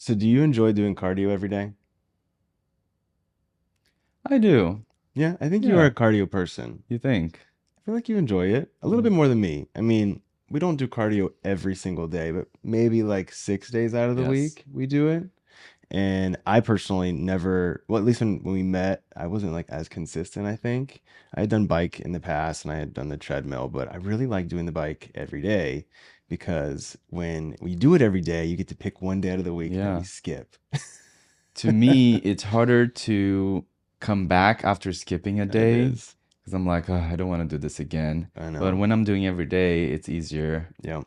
So do you enjoy doing cardio every day? I do. Yeah, I think you are a Yeah. cardio person. You think? I feel like you enjoy it a little bit Mm. more than me. I mean, we don't do cardio every single day, but maybe like 6 days out of the Yes. week we do it. And I personally never, well, at least when we met, I wasn't like as consistent, I think. I had done bike in the past and I had done the treadmill, but I really like doing the bike every day because when we do it every day, you get to pick one day out of the week that we Yeah. skip. To me, it's harder to come back after skipping a It day is. because I'm like, oh, I don't want to do this again. I But know. when I'm doing every day, it's easier. Yeah.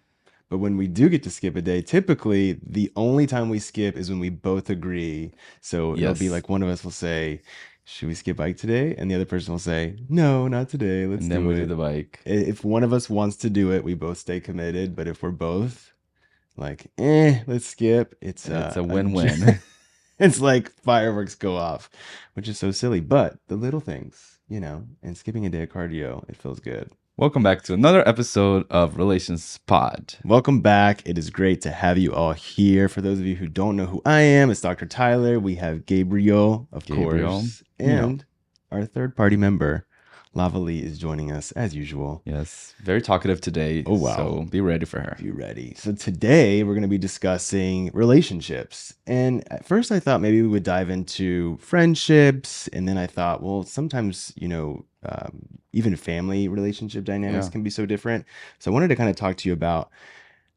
But when we do get to skip a day, typically the only time we skip is when we both agree. So it'll be Yes. like one of us will say, "Should we skip bike today?" And the other person will say, "No, not today. Let's And then do we do it." the bike. If one of us wants to do it, we both stay committed. But if we're both like, let's skip, It's a win-win. it's like fireworks go off, which is so silly. But the little things, and skipping a day of cardio, it feels good. Welcome back to another episode of Relations Pod. Welcome back. It is great to have you all here. For those of you who don't know who I am, it's Dr. Tyler. We have Gabriel, of Gabriel. course, Yeah. and our third party member, Lavali, is joining us as usual. Yes. Very talkative today, Oh, wow. so be ready for her. Be ready. So, today we're going to be discussing relationships. And at first, I thought maybe we would dive into friendships. And then I thought, well, sometimes, even family relationship dynamics Yeah. can be so different. So, I wanted to kind of talk to you about,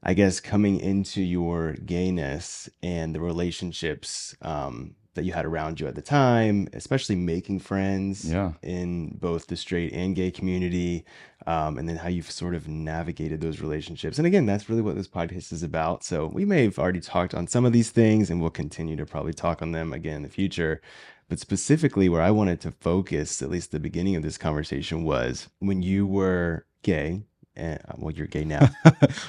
I guess, coming into your gayness and the relationships that you had around you at the time, especially making friends Yeah. in both the straight and gay community, and then how you've sort of navigated those relationships. And again, that's really what this podcast is about. So we may have already talked on some of these things, and we'll continue to probably talk on them again in the future. But specifically, where I wanted to focus, at least the beginning of this conversation, was when you were gay. Well, you're gay now.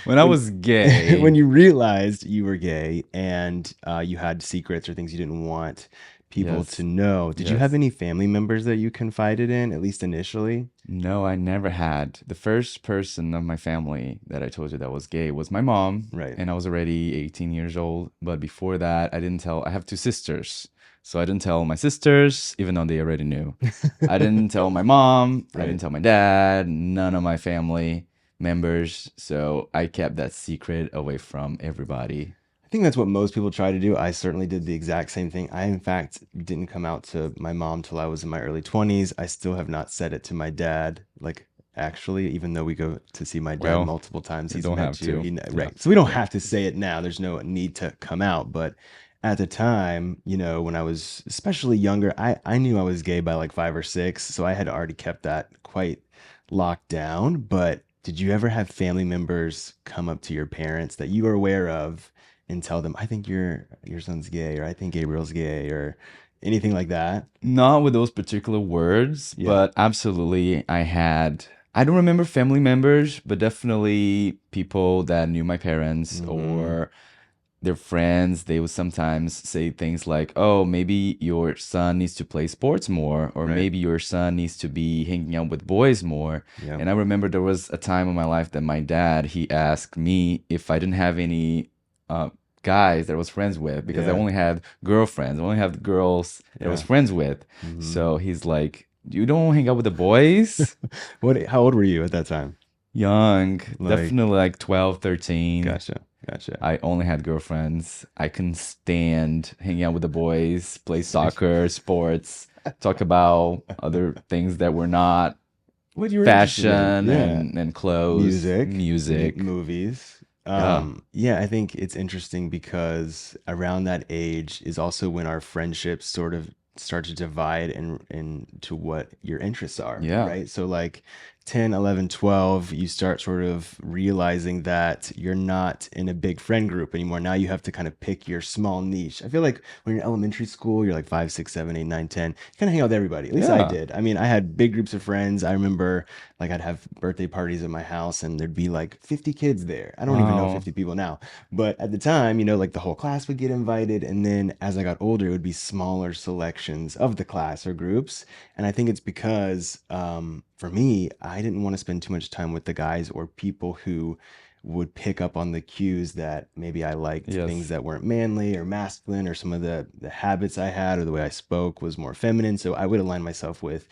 When I when was when gay, you realized you were gay and you had secrets or things you didn't want people to yes, know, did you have yes. any family members that you confided in, at least initially? No, I never had. The first person of my family that I told you that was gay was my mom, Right. and I was already 18 years old. But before that, I didn't tell. I have two sisters, so I didn't tell my sisters, even though they already knew. I didn't tell my mom. I Right. didn't tell my dad. None of my family members. So I kept that secret away from everybody. I think that's what most people try to do. I certainly did the exact same thing. I, in fact, didn't come out to my mom till I was in my early 20s. I still have not said it to my dad. Like, actually, even though we go to see my dad Well, multiple times, you he's don't have met you. to. Yeah. Right. So we don't have to say it now. There's no need to come out. But at the time, when I was especially younger, I knew I was gay by like 5 or 6. So I had already kept that quite locked down. But did you ever have family members come up to your parents that you were aware of and tell them, I think your son's gay, or I think Gabriel's gay, or anything like that? Not with those particular words, Yeah. but absolutely, I had. I don't remember family members, but definitely people that knew my parents Hmm. or their friends. They would sometimes say things like, oh, maybe your son needs to play sports more, or Right. maybe your son needs to be hanging out with boys more. Yeah. And I remember there was a time in my life that my dad, he asked me if I didn't have any uh, guys that I was friends with, because I Yeah. only had girlfriends, I only had girls that I was Yeah. friends with. Hmm. So he's like, you don't hang out with the boys? How old were you at that time? Young, Like, definitely like 12, 13. gotcha. Gotcha. I only had girlfriends. I couldn't stand hanging out with the boys, play soccer, sports, talk about other things that were not What you were interested in? fashion Yeah. and clothes, Music, music. movies. Yeah. Yeah, I think it's interesting because around that age is also when our friendships sort of start to divide and into what your interests are, Yeah. right? So like 10, 11, 12, you start sort of realizing that you're not in a big friend group anymore. Now you have to kind of pick your small niche. I feel like when you're in elementary school, you're like 5, 6, 7, 8, 9, 10. You kind of hang out with everybody. At least I Yeah. did. I mean, I had big groups of friends. I remember like I'd have birthday parties at my house and there'd be like 50 kids there. I don't even know Wow. 50 people now. But at the time, like the whole class would get invited. And then as I got older, it would be smaller selections of the class or groups. And I think it's because for me, I didn't want to spend too much time with the guys or people who would pick up on the cues that maybe I liked things Yes. that weren't manly or masculine, or some of the habits I had or the way I spoke was more feminine. So I would align myself with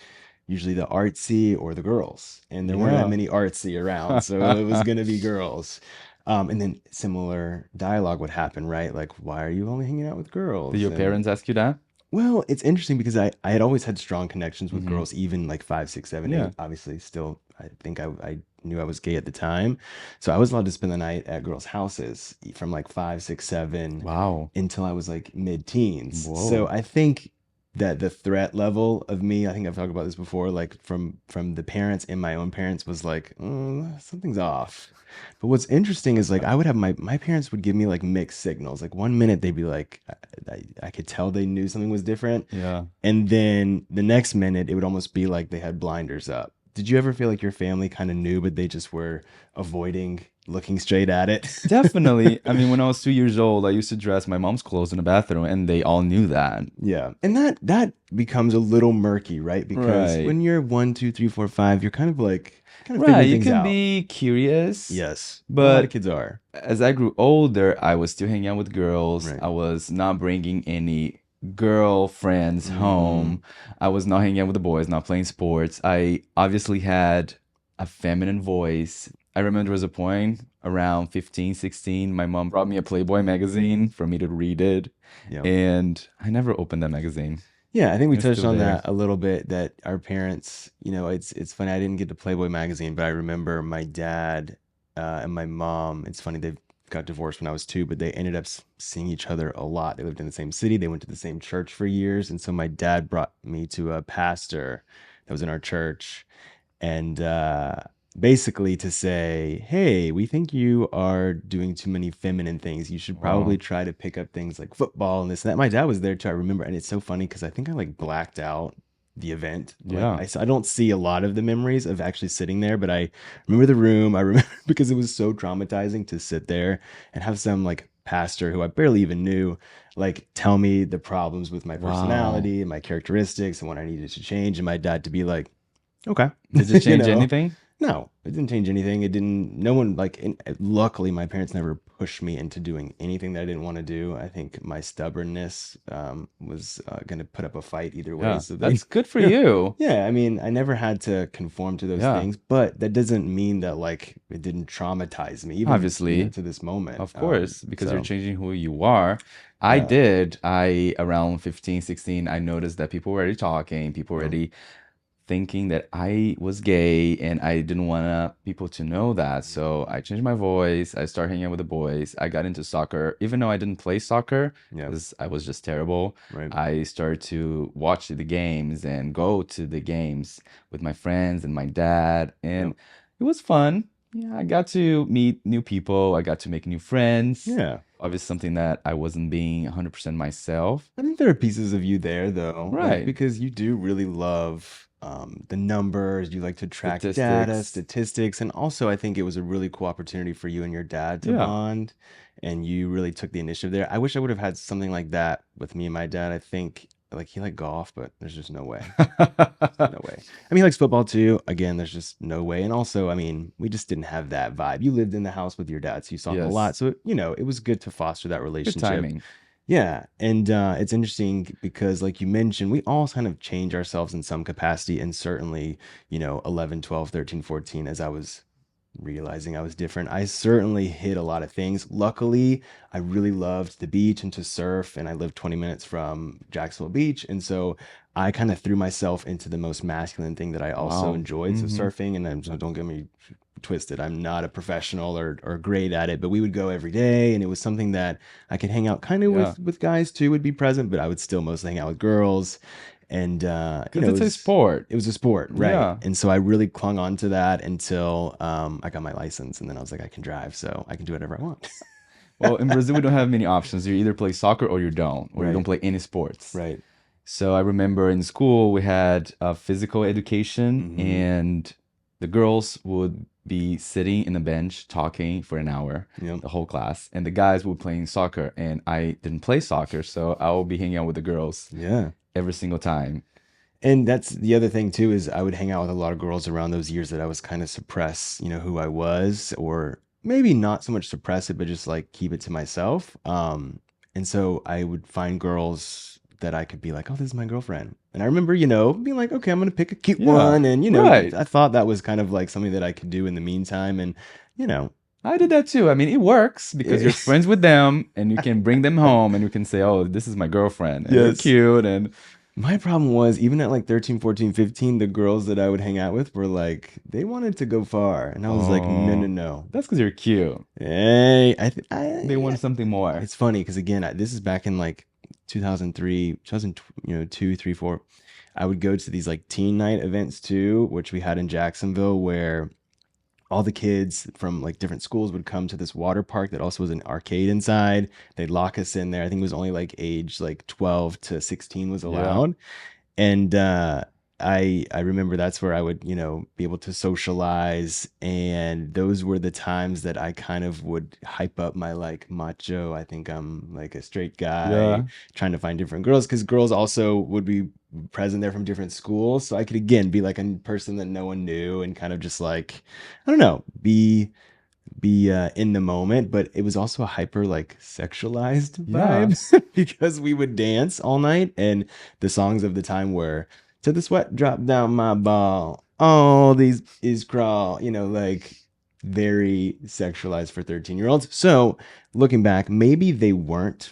usually the artsy or the girls, and there weren't that Yeah. many artsy around, so it was gonna be girls. And then similar dialogue would happen, right? Like, why are you only hanging out with Did girls? your And parents ask you that? well, it's interesting because I had always had strong connections with Hmm. girls, even like five, six, seven, Yeah. eight. Obviously, still, I think I knew I was gay at the time. So I was allowed to spend the night at girls' houses from like five, six, seven Wow. until I was like mid-teens. So Whoa. I think that the threat level of me, I think I've talked about this before, like from the parents and my own parents was like, something's off. But what's interesting is like I would have my parents would give me like mixed signals. Like one minute they'd be like, I could tell they knew something was different, Yeah. and then the next minute it would almost be like they had blinders up. Did you ever feel like your family kind of knew, but they just were avoiding looking straight at it? Definitely. I mean, when I was 2 years old, I used to dress my mom's clothes in the bathroom, and they all knew that. Yeah. And that becomes a little murky, right? Because Right. when you're one, two, three, four, five, you're kind of like kind of Right. figuring You things can out. be curious, Yes. And a lot of but kids are. as I grew older, I was still hanging out with girls. Right. I was not bringing any girlfriends Mm-hmm. home. I was not hanging out with the boys, not playing sports. I obviously had a feminine voice. I remember there was a point around 15, 16. My mom brought me a Playboy magazine for me to read it, Yeah. and I never opened that magazine. Yeah, I think we It's touched still on there. that a little bit, that our parents, it's funny. I didn't get the Playboy magazine, but I remember my dad and my mom. It's funny, they got divorced when I was two, but they ended up seeing each other a lot. They lived in the same city. They went to the same church for years, and so my dad brought me to a pastor that was in our church, and basically to say, hey, we think you are doing too many feminine things. You should probably Wow. try to pick up things like football and this and that. My dad was there too, I remember. And it's so funny because I think I like blacked out the event. Like Yeah. I don't see a lot of the memories of actually sitting there, but I remember the room. I remember because it was so traumatizing to sit there and have some like pastor who I barely even knew like tell me the problems with my Wow. personality and my characteristics and what I needed to change, and my dad to be like, okay. Did it you change know anything? no, it didn't change anything. It didn't, no one like, luckily my parents never pushed me into doing anything that I didn't want to do. I think my stubbornness was going to put up a fight either way. Yeah. So they, That's good for you. yeah, I mean, I never had to conform to those Yeah. things, but that doesn't mean that like it didn't traumatize me, even, Obviously. to this moment. Of course, because you're So changing who you are. I yeah, did. I around 15, 16, I noticed that people were already talking, people were yeah, already thinking that I was gay, and I didn't want people to know that. So I changed my voice. I started hanging out with the boys. I got into soccer, even though I didn't play soccer yeah, because I was just terrible. right, I started to watch the games and go to the games with my friends and my dad, yeah, and it was fun. Yeah, I got to meet new people. I got to make new friends. yeah. Obviously, something that I wasn't being 100% myself. I think there are pieces of you there though, like Right. because you do really love the numbers, you like to track data, Statistics. statistics, and also I think it was a really cool opportunity for you and your dad to Yeah. bond, and you really took the initiative there. I wish I would have had something like that with me and my dad. I think like he liked golf, but there's just no way. No way. I mean, he likes football too. Again, there's just no way. And also, I mean, we just didn't have that vibe. You lived in the house with your dad, so you saw him a lot. Yes. So, it was good to foster that Good relationship. timing. Yeah, and it's interesting because, like you mentioned, we all kind of change ourselves in some capacity, and certainly, 11, 12, 13, 14, as I was realizing I was different, I certainly hit a lot of things. Luckily, I really loved the beach and to surf, and I lived 20 minutes from Jacksonville Beach, and so I kind of threw myself into the most masculine thing that I also Wow. enjoyed, so Hmm. surfing. And so don't get me twisted, I'm not a professional or great at it, but we would go every day, and it was something that I could hang out kind of Yeah. with guys too, would be present, but I would still mostly hang out with girls. And Because it's a sport. it was a sport, right? Yeah. And so I really clung on to that until I got my license, and then I was like, I can drive, so I can do whatever I want. Well, in Brazil, we don't have many options. You either play soccer or you don't, or you don't Right, play any sports. right. So I remember in school, we had physical education, Mm-hmm. and the girls would be sitting in a bench talking for an hour, Yep. the whole class, and the guys were playing soccer. And I didn't play soccer, so I will be hanging out with the girls Yeah. every single time. And that's the other thing too, is I would hang out with a lot of girls around those years that I was kind of suppress, who I was, or maybe not so much suppress it, but just like keep it to myself. And so I would find girls that I could be like, oh, this is my girlfriend. And I remember, being like, okay, I'm gonna pick a cute Yeah, one. And right. I thought that was kind of like something that I could do in the meantime. And you know, I did that too. I mean, it works because you're friends with them and you can bring them home and you can say, "Oh, this is my girlfriend." And they're yes. cute and My problem was even at like 13, 14, 15, the girls that I would hang out with were like, they wanted to go far. And I was like, no, no, oh, no. that's because you're cute. Hey, They want something more. it's funny because again, this is back in like 2003, 2000, 2, 3, 4. I would go to these like teen night events too, which we had in Jacksonville, where all the kids from like different schools would come to this water park that also was an arcade inside. They'd lock us in there. I think it was only like age like 12 to 16 was Yeah. allowed. And I remember that's where I would, be able to socialize, and those were the times that I kind of would hype up my like macho. I think I'm like a straight guy Yeah. trying to find different girls because girls also would be present there from different schools, so I could again be like a person that no one knew and kind of just like I don't know, be in the moment, but it was also a hyper like sexualized Yeah. vibe because we would dance all night, and the songs of the time were "To the Sweat Drop Down My Ball," "All These Is Crawl," like very sexualized for 13-year-olds. So looking back, maybe they weren't.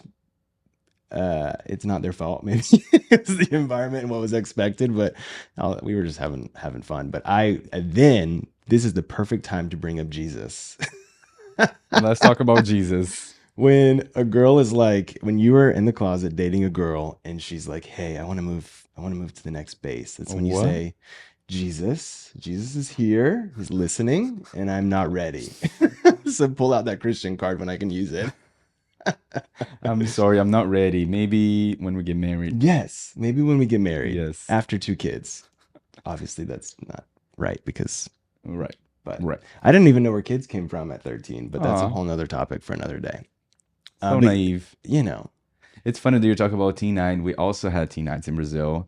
It's not their fault. Maybe it's the environment and what was expected, but we were just having fun. But then this is the perfect time to bring up Jesus. Let's talk about Jesus. When a girl is like, when you were in the closet dating a girl and she's like, hey, I want to move to the next base. That's when you What? say, Jesus is here, he's listening, and I'm not ready. So pull out that Christian card when I can use it. I'm sorry, I'm not ready. Maybe when we get married. Yes, maybe when we get married Yes. after 2 kids. Obviously that's not right because, Right. but Right. I didn't even know where kids came from at 13, but that's a Aw, whole nother topic for another day. so But naive. you know, It's funny that you're talking about teen night. We also had teen nights in Brazil,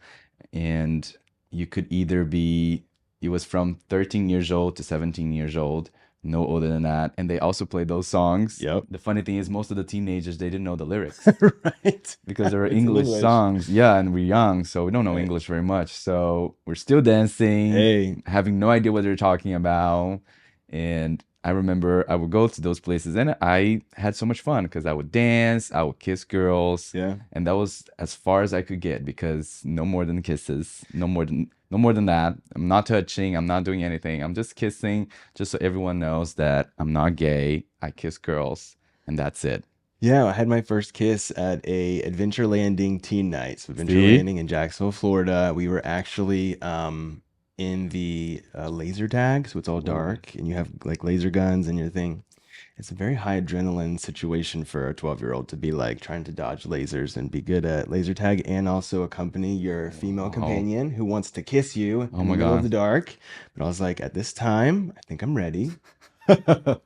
and you could either be, it was from 13 years old to 17 years old, no older than that. And they also played those songs. yep. The funny thing is, most of the teenagers, they didn't know the lyrics Right. because they were It's in English English. songs. Yeah, and we're young, so we don't know Right. English very much. So we're still dancing, Hey, having no idea what they're talking about. And I remember I would go to those places and I had so much fun because I would dance, I would kiss girls, yeah. and that was as far as I could get because no more than kisses, no more than that. I'm not touching, I'm not doing anything. I'm just kissing just so everyone knows that I'm not gay. I kiss girls and that's it. Yeah, I had my first kiss at a Adventure Landing teen night. So Adventure See? Landing in Jacksonville, Florida. We were actually in the laser tag, so it's all Ooh. dark and you have like laser guns and your thing. It's a very high adrenaline situation for a 12-year-old to be like trying to dodge lasers and be good at laser tag and also accompany your female Wow. companion who wants to kiss you Oh in the my middle of the God. dark. But I was like, at this time, I think I'm ready.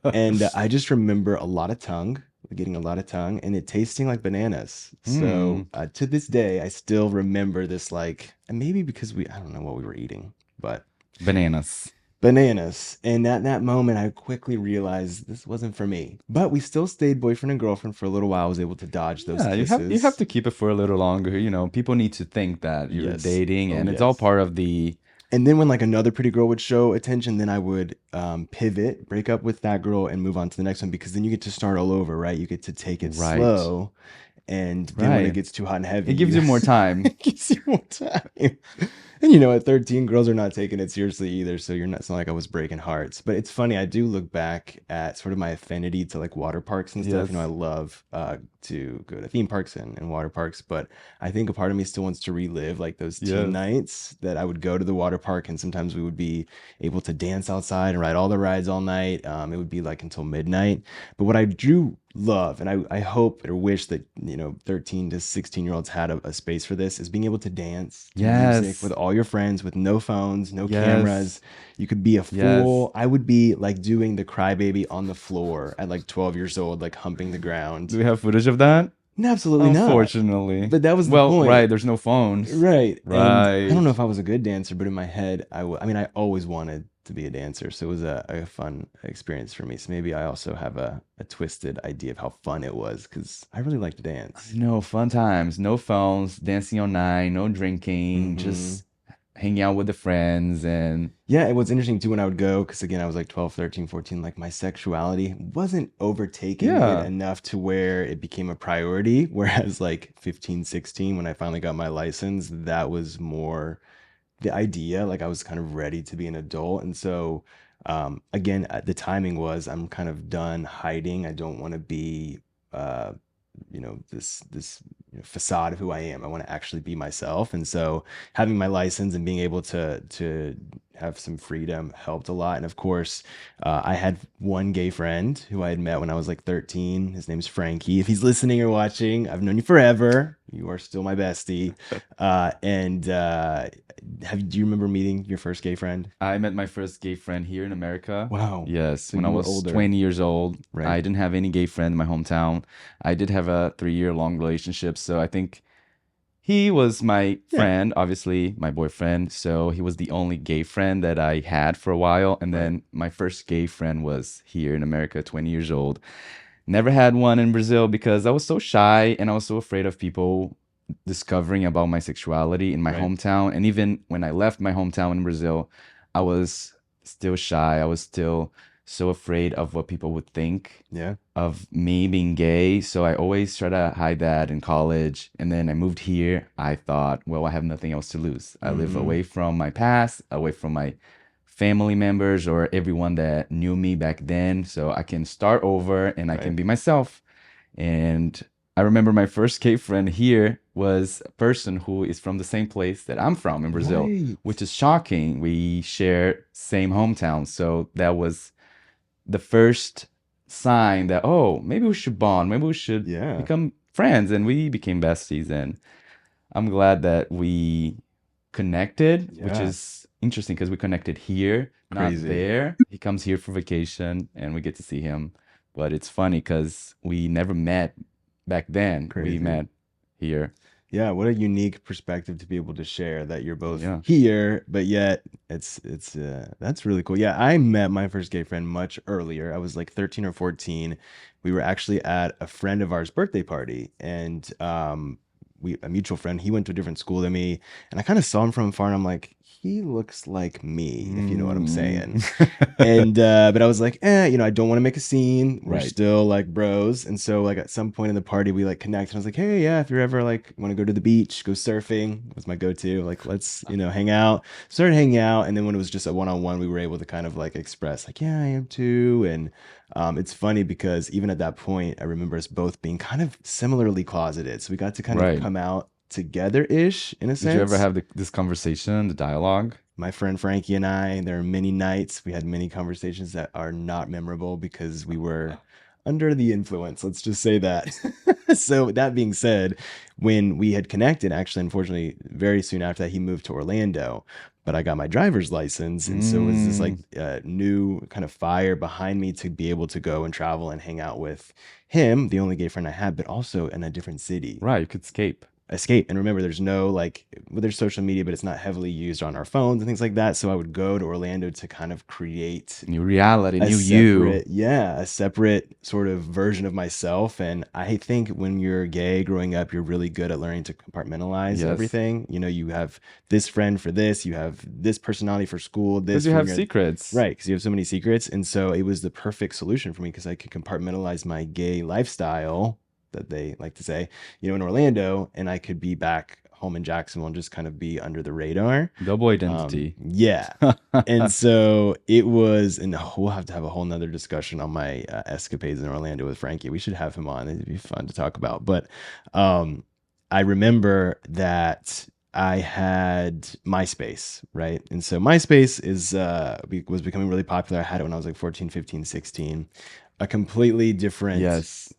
And I just remember a lot of tongue, getting a lot of tongue, and it tasting like bananas. So Mm, to this day, I still remember this, like, and maybe because I don't know what we were eating, but bananas. bananas. And at that moment, I quickly realized this wasn't for me. But we still stayed boyfriend and girlfriend for a little while. I was able to dodge those Yeah, you have kisses. to keep it for a little longer. You know, people need to think that you're Yes. dating, Oh, and it's all yes. part of the And then when like another pretty girl would show attention, then I would pivot, break up with that girl, and move on to the next one because then you get to start all over, right? You get to take it right, slow, and then when it right. gets too hot and heavy, It gives you more time. it gives you more time. And at 13, girls are not taking it seriously either, so you're not. It's not like I was breaking hearts. But it's funny. I do look back at sort of my affinity to like water parks and stuff. I Yes, love to go to theme parks and water parks, but I think a part of me still wants to relive like those teen yes, nights that I would go to the water park, and sometimes we would be able to dance outside and ride all the rides all night. It would be like until midnight. But what I do love, and I hope or wish that 13 to 16-year-olds had a space for this, is being able to dance to music with yes, all your friends with no phones, no yes, cameras. You could be a yes. fool. I would be like doing the crybaby on the floor at like 12 years old, like humping the ground. Do we have footage of that? No, absolutely not. Unfortunately. But that was the Well, point. right, there's no phones. Right. And I don't Right. know if I was a good dancer, but in my head, I mean, I always wanted to be a dancer. So it was a fun experience for me. So maybe I also have a twisted idea of how fun it was because I really like to I dance. know, fun times. No phones, dancing all night, no drinking, Hmm. just hanging out with the friends and Yeah, it was interesting too when I would go, because again, I was like 12, 13, 14. Like my sexuality wasn't overtaking it yeah. enough to where it became a priority. Whereas like 15, 16, when I finally got my license, that was more the idea. Like I was kind of ready to be an adult. And so, again, the timing was I'm kind of done hiding. I don't want to be, uh, this facade of who I am. I want to actually be myself. And so having my license and being able to have some freedom helped a lot. And of course, I had one gay friend who I had met when I was like 13. His name's Frankie. If he's listening or watching, I've known you forever. You are still my bestie. And do you remember meeting your first gay friend? I met my first gay friend here in America. Wow. Yes, So when I you were was older, 20 years old. I right? didn't have any gay friend in my hometown. I did have a 3-year long relationship, so I think he was my Yeah, friend, obviously my boyfriend. So he was the only gay friend that I had for a while. And right. then my first gay friend was here in America, 20 years old. Never had one in Brazil because I was so shy and I was so afraid of people discovering about my sexuality in my Right. hometown. And even when I left my hometown in Brazil, I was still shy. I was still so afraid of what people would think Yeah. of me being gay. So I always try to hide that in college. And then I moved here. I thought, well, I have nothing else to lose. I live Hmm. away from my past, away from my family members or everyone that knew me back then. So I can start over and I can Right. be myself. And I remember my first gay friend here was a person who is from the same place that I'm from in Brazil, Right. which is shocking. We share same hometown. So that was the first sign that, oh, maybe we should bond, maybe we should Yeah. become friends. And we became besties. And I'm glad that we connected, which Yeah. is interesting because we connected here, not Crazy. there. He comes here for vacation and we get to see him. But it's funny because we never met back then. We Crazy. met here. Yeah, what a unique perspective to be able to share that you're both Yeah. here, but yet it's that's really cool. Yeah, I met my first gay friend much earlier. I was like 13 or 14. We were actually at a friend of ours' birthday party, and we a mutual friend, he went to a different school than me, and I kind of saw him from afar and I'm like, he looks like me, if you know what I'm Mm. saying. And but I was like, I don't want to make a scene. We're Right. still like bros. And so like at some point in the party we like connect and I was like, hey, yeah, if you're ever like want to go to the beach, go surfing, was my go-to. Like let's, hang out. Started hanging out. And then when it was just a one-on-one, we were able to kind of like express like, yeah, I am too. And it's funny because even at that point, I remember us both being kind of similarly closeted. So we got to kind of Right. come out together-ish in a Did you ever sense. have this conversation, the dialogue? My friend Frankie and I, there are many nights we had many conversations that are not memorable because we were under the influence. Let's just say that. So, that being said, when we had connected, actually, unfortunately, very soon after that, he moved to Orlando. But I got my driver's license. And so it was this like Mm. new kind of fire behind me to be able to go and travel and hang out with him, the only gay friend I had, but also in a different city Right, you could escape. escape. And remember, there's no like, well, there's social media, but it's not heavily used on our phones and things like that. So I would go to Orlando to kind of create New reality, a new you. separate, yeah, a separate sort of version of myself. And I think when you're gay growing up, you're really good at learning to compartmentalize Yes. everything. You have this friend for this, you have this personality for school, Because this you for have your secrets. right, because you have so many secrets. And so it was the perfect solution for me because I could compartmentalize my gay lifestyle that they like to say, in Orlando, and I could be back home in Jacksonville and just kind of be under the radar. Double identity. Yeah. And so it was, and we'll have to have a whole nother discussion on my escapades in Orlando with Frankie. We should have him on. It'd be fun to talk about. But um, I remember that I had MySpace, right? And so MySpace was becoming really popular. I had it when I was like 14, 15, 16. A completely different Yes.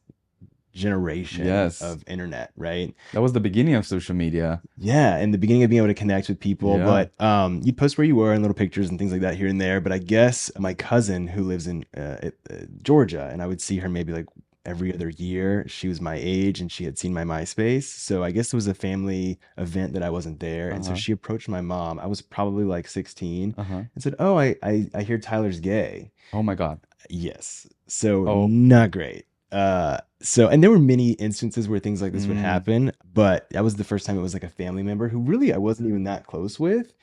generation Yes. of internet, right? That was the beginning of social media. Yeah, and the beginning of being able to connect with people, Yeah. but you'd post where you were and little pictures and things like that here and there. But I guess my cousin who lives in Georgia, and I would see her maybe like every other year. She was my age and she had seen my MySpace. So I guess it was a family event that I wasn't there. And so Uh-huh. she approached my mom. I was probably like 16 Uh-huh. and said, "Oh, I hear Tyler's gay." Oh my God. Yes. So Oh. not great. And there were many instances where things like this would Mm, happen, but that was the first time it was like a family member who really I wasn't even that close with.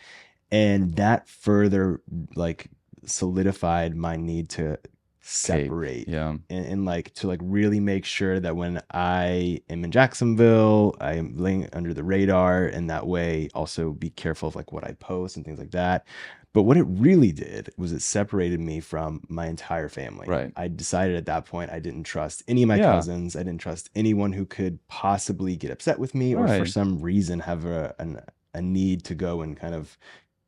And that further like solidified my need to cape. separate Yeah. and like to like really make sure that when I am in Jacksonville, I am laying under the radar, and that way also be careful of like what I post and things like that. But what it really did was it separated me from my entire family. Right. I decided at that point I didn't trust any of my Yeah. cousins. I didn't trust anyone who could possibly get upset with me or for Right. some reason have a need to go and kind of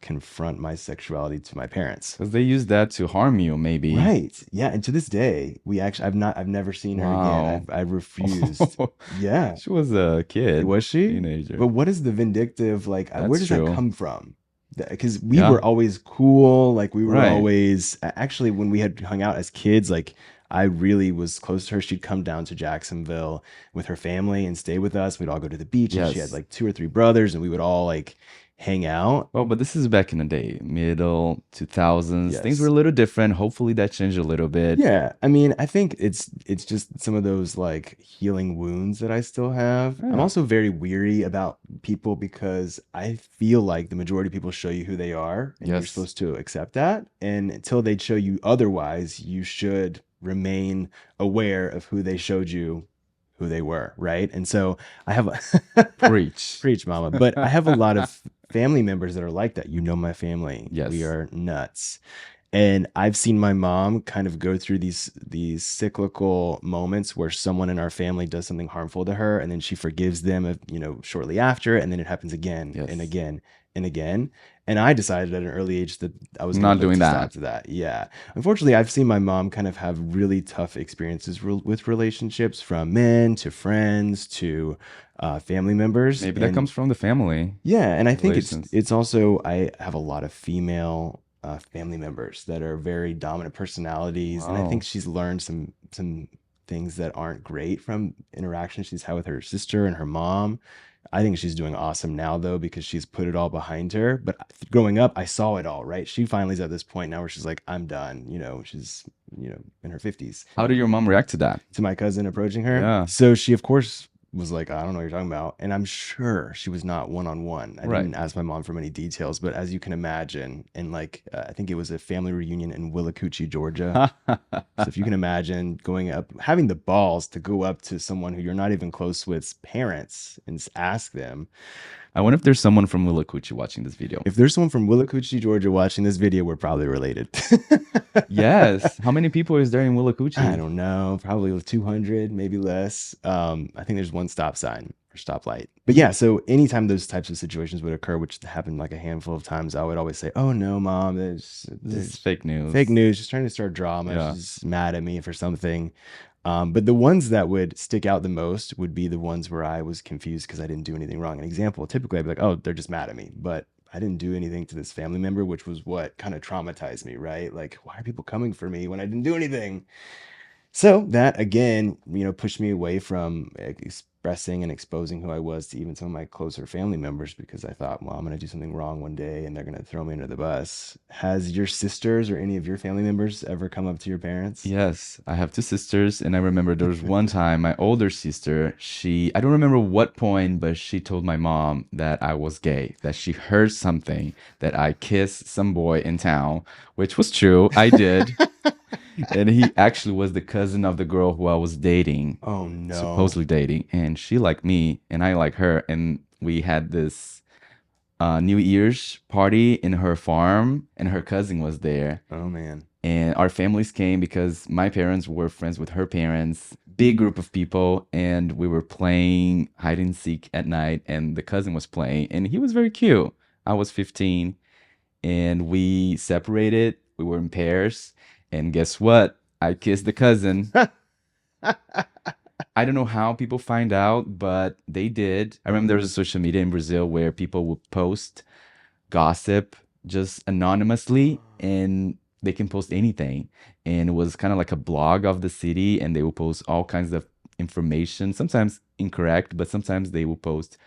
confront my sexuality to my parents. Because they use that to harm you, maybe. Right. Yeah. And to this day, I've never seen her again. Wow. I've refused. Yeah. She was a kid, Was she? teenager. But what is the vindictive, like, where That's does that true. come from? Because we Yeah. were always cool. Like, we were Right. always, actually, when we had hung out as kids, like, I really was close to her. She'd come down to Jacksonville with her family and stay with us. We'd all go to the beach, and she had Yes. like two or three brothers, and we would all like hang out. Well, but this is back in the day, middle 2000s. Things were a Yes. little different. Hopefully that changed a little bit. Yeah, I mean, I think it's just some of those like healing wounds that I still have. I'm Yeah. also very weary about people because I feel like the majority of people show you who they are, and you're Yes. supposed to accept that. And until they show you otherwise, you should remain aware of who they showed you who they were, right? And so I have a Preach. preach, mama, but I have a lot of family members that are like that. You know my family. We Yes. are nuts. And I've seen my mom kind of go through these cyclical moments where someone in our family does something harmful to her, and then she forgives them, shortly after, and then it happens again and Yes. again and again. And I decided at an early age that I was going Not to put doing to stop that. to that. Yeah. Unfortunately, I've seen my mom kind of have really tough experiences with relationships, from men to friends to family members, Maybe that and comes from the family yeah, and I think it's relations. it's also I have a lot of female family members that are very dominant personalities, and I think Wow. she's learned some things that aren't great from interactions she's had with her sister and her mom. I think she's doing awesome now though because she's put it all behind her. But growing up, I saw it all, right? She finally's at this point now where she's like, I'm done. She's in her 50s How did your mom react to that? to my cousin approaching her. Yeah. So she, of course, was like, I don't know what you're talking about. And I'm sure she was not one on one. I Right. didn't ask my mom for many details, but as you can imagine, and like, I think it was a family reunion in Willacoochee, Georgia. So if you can imagine going up, having the balls to go up to someone who you're not even close with's parents and ask them. I wonder if there's someone from Willacoochee watching this video. If there's someone from Willacoochee, Georgia watching this video, we're probably related. Yes. How many people is there in I Willacoochee? don't know, probably 200, maybe less. I think there's one stop sign or stoplight. But yeah, so anytime those types of situations would occur, which happened like a handful of times, I would always say, "Oh no, mom, This is there's fake news. fake news. She's trying to start drama. Yeah. She's mad at me for something." But the ones that would stick out the most would be the ones where I was confused because I didn't do anything wrong. An example, typically I'd be like, "Oh, they're just mad at me," but I didn't do anything to this family member, which was what kind of traumatized me, right? Like, why are people coming for me when I didn't do anything? So that again, pushed me away from expressing and exposing who I was to even some of my closer family members because I thought, well, I'm going to do something wrong one day and they're going to throw me under the bus. Has your sisters or any of your family members ever come up to your parents? Yes, I have two sisters, and I remember there was one time my older sister, I don't remember what point, but she told my mom that I was gay, that she heard something, that I kissed some boy in town, which was true. I did. And he actually was the cousin of the girl who I was dating, Oh no. supposedly dating, and she liked me, and I like her, and we had this New Year's party in her farm, and her cousin was there. Oh man. And our families came because my parents were friends with her parents, big group of people, and we were playing hide and seek at night, and the cousin was playing, and he was very cute. I was 15, and we separated. We were in pairs, and guess what? I kissed the cousin. I don't know how people find out, but they did. I remember there was a social media in Brazil where people would post gossip just anonymously, and they can post anything. And it was kind of like a blog of the city, and they will post all kinds of information, sometimes incorrect, but sometimes they will post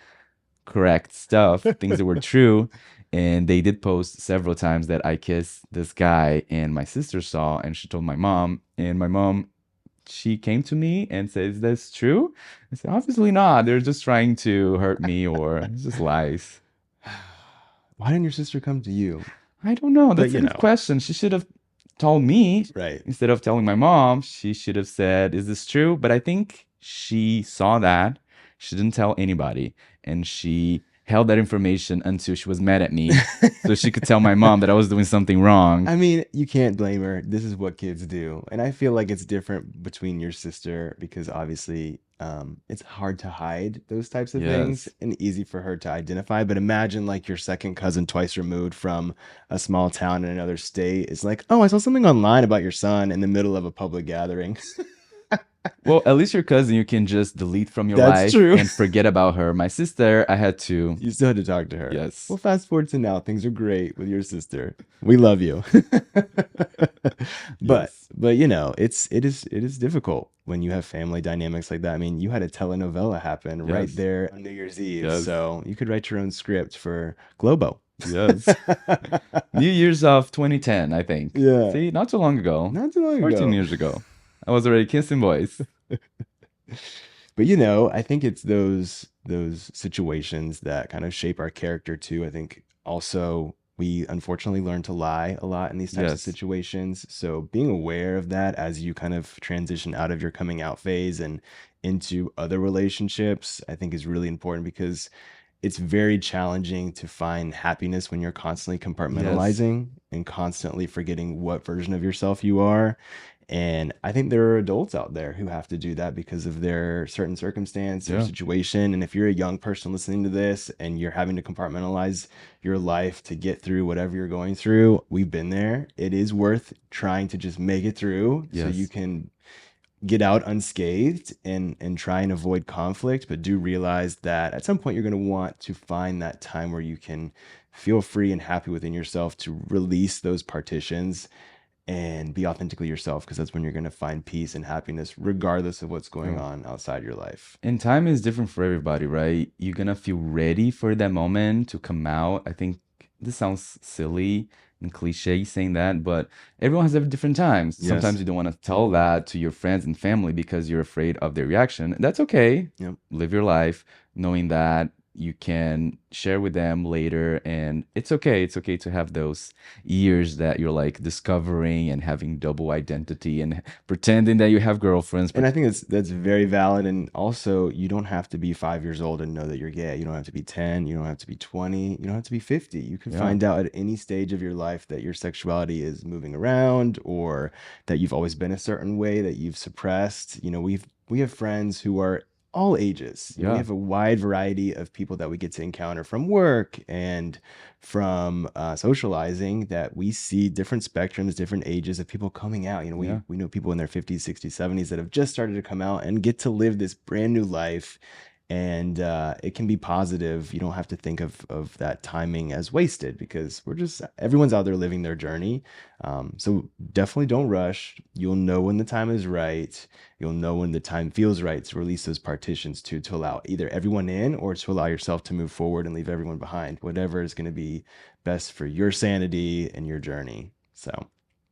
correct stuff, things that were true. And they did post several times that I kissed this guy, and my sister saw, and she told my mom, and my mom, she came to me and said, "Is this true?" I said, "Obviously not. They're just trying to hurt me, or it's just lies." Why didn't your sister come to you? I don't know. But That's a good question. She should have told me right. instead of telling my mom. She should have said, "Is this true?" But I think she saw that. She didn't tell anybody. And she held that information until she was mad at me. So she could tell my mom that I was doing something wrong. I mean, you can't blame her. This is what kids do. And I feel like it's different between your sister because obviously it's hard to hide those types of things Yes. and easy for her to identify. But imagine like your second cousin twice removed from a small town in another state is like, oh, I saw something online about your son in the middle of a public gathering. Well, at least your cousin you can just delete from your That's life true. and forget about her. My sister, I had to. You still had to talk to her. Yes. Well, fast forward to now, things are great with your sister. We love you. but Yes. but you know, it is difficult when you have family dynamics like that. I mean, you had a telenovela happen right Yes. there on New Year's Eve. Yes. So you could write your own script for Globo. Yes. New Year's of 2010, I think. Yeah. See, not too long ago. Not too long 14 ago. years ago. I was already kissing boys. But you know, I think it's those situations that kind of shape our character too. I think also we unfortunately learn to lie a lot in these types of Yes. situations. So being aware of that as you kind of transition out of your coming out phase and into other relationships, I think is really important because it's very challenging to find happiness when you're constantly Yes. compartmentalizing and constantly forgetting what version of yourself you are. And I think there are adults out there who have to do that because of their certain circumstance or Yeah. situation. And if you're a young person listening to this and you're having to compartmentalize your life to get through whatever you're going through, we've been there. It is worth trying to just make it through so you Yes. can get out unscathed and try and avoid conflict, but do realize that at some point you're going to want to find that time where you can feel free and happy within yourself to release those partitions and be authentically yourself because that's when you're going to find peace and happiness regardless of what's going Yeah. on outside your life. And time is different for everybody, right? You're gonna feel ready for that moment to come out. I think this sounds silly and cliche saying that, but everyone has different times. Sometimes Yes. you don't want to tell that to your friends and family because you're afraid of their reaction. That's okay. Yep. Live your life knowing that you can share with them later, and it's okay. It's okay to have those years that you're like discovering and having double identity and pretending that you have girlfriends. And I think that's very valid. And also, you don't have to be 5 years old and know that you're gay. You don't have to be 10. You don't have to be 20. You don't have to be 50. You can Yeah. find out at any stage of your life that your sexuality is moving around or that you've always been a certain way that you've suppressed. You know, we have friends who are all ages. You know, we Yeah. have a wide variety of people that we get to encounter from work and from socializing that we see different spectrums, different ages of people coming out. You know, Yeah. we know people in their 50s, 60s, 70s that have just started to come out and get to live this brand new life. And it can be positive. You don't have to think of that timing as wasted because everyone's out there living their journey. So definitely don't rush. You'll know when the time is right. You'll know when the time feels right to release those partitions to allow either everyone in or to allow yourself to move forward and leave everyone behind, whatever is going to be best for your sanity and your journey. So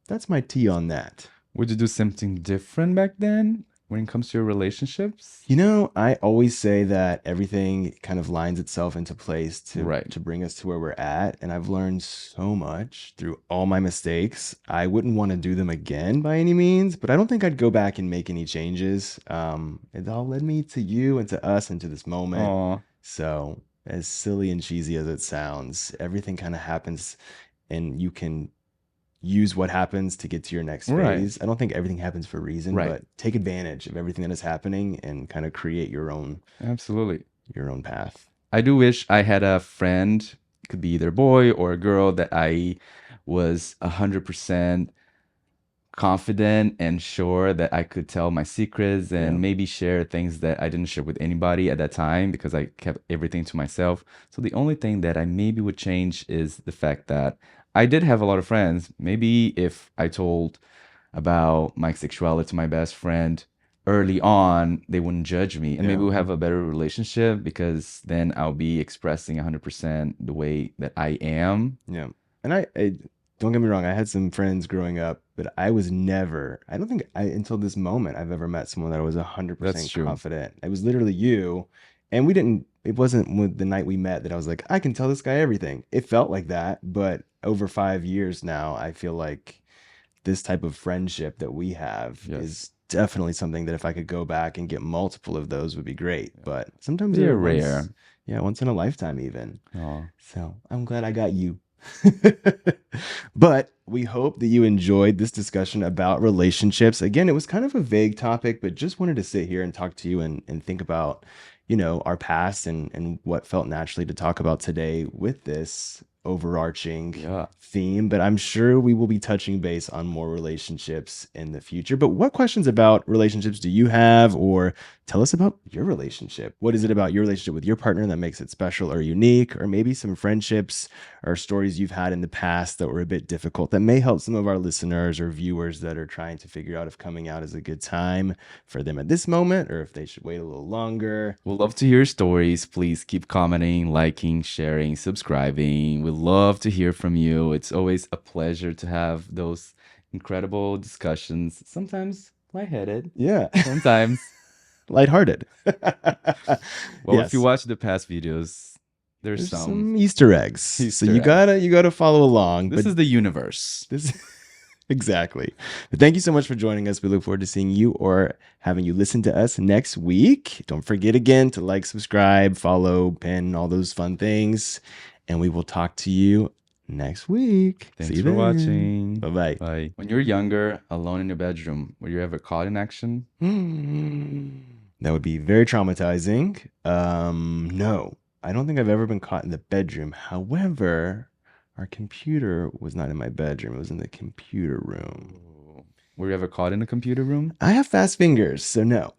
that's my tea on that. Would you do something different back then when it comes to your relationships? You know, I always say that everything kind of lines itself into place Right. to bring us to where we're at, and I've learned so much through all my mistakes. I wouldn't want to do them again by any means, but I don't think I'd go back and make any changes. It all led me to you and to us and to this moment. Oh, So, as silly and cheesy as it sounds, everything kind of happens and you can use what happens to get to your next right. phase. I don't think everything happens for a reason, Right. but take advantage of everything that is happening and kind of create Absolutely. your own path. I do wish I had a friend, could be either a boy or a girl, that I was 100% confident and sure that I could tell my secrets and Yeah. maybe share things that I didn't share with anybody at that time because I kept everything to myself. So the only thing that I maybe would change is the fact that I did have a lot of friends. Maybe if I told about my sexuality to my best friend early on, they wouldn't judge me. And maybe Yeah. we'll have a better relationship because then I'll be expressing 100% the way that I am. Yeah. And I don't get me wrong, I had some friends growing up, but I was never, I don't think until this moment, I've ever met someone that was That's 100% true. confident. It was literally you. And it wasn't with the night we met that I was like, I can tell this guy everything. It felt like that, but over 5 years now, I feel like this type of friendship that we have Yes. is definitely something that if I could go back and get multiple of those would be great. Yeah. But sometimes They they're are rare. once, yeah, once in a lifetime even. Oh, So I'm glad I got you. But we hope that you enjoyed this discussion about relationships. Again, it was kind of a vague topic, but just wanted to sit here and talk to you and think about, our past and what felt naturally to talk about today with this overarching yeah. theme. But I'm sure we will be touching base on more relationships in the future. But what questions about relationships do you have, or tell us about your relationship? What is it about your relationship with your partner that makes it special or unique, or maybe some friendships or stories you've had in the past that were a bit difficult that may help some of our listeners or viewers that are trying to figure out if coming out is a good time for them at this moment or if they should wait a little longer. We'd love to hear stories. Please keep commenting, liking, sharing, subscribing. We'd love to hear from you. It's always a pleasure to have those incredible discussions. Sometimes lightheaded, Yeah. sometimes. Lighthearted. Well, if you Yes. watch the past videos, there's There's some some Easter eggs. So Easter you eggs. gotta follow along. This But is the universe. this exactly. But thank you so much for joining us. We look forward to seeing you or having you listen to us next week. Don't forget again to like, subscribe, follow, pin, all those fun things. And we will talk to you next week. See Thanks you for then. watching. Bye Bye. When you're younger, alone in your bedroom, were you ever caught in action? bye. That would be very traumatizing. No, I don't think I've ever been caught in the bedroom. However, our computer was not in my bedroom. It was in the computer room. Were you ever caught in a computer room? I have fast fingers, so no.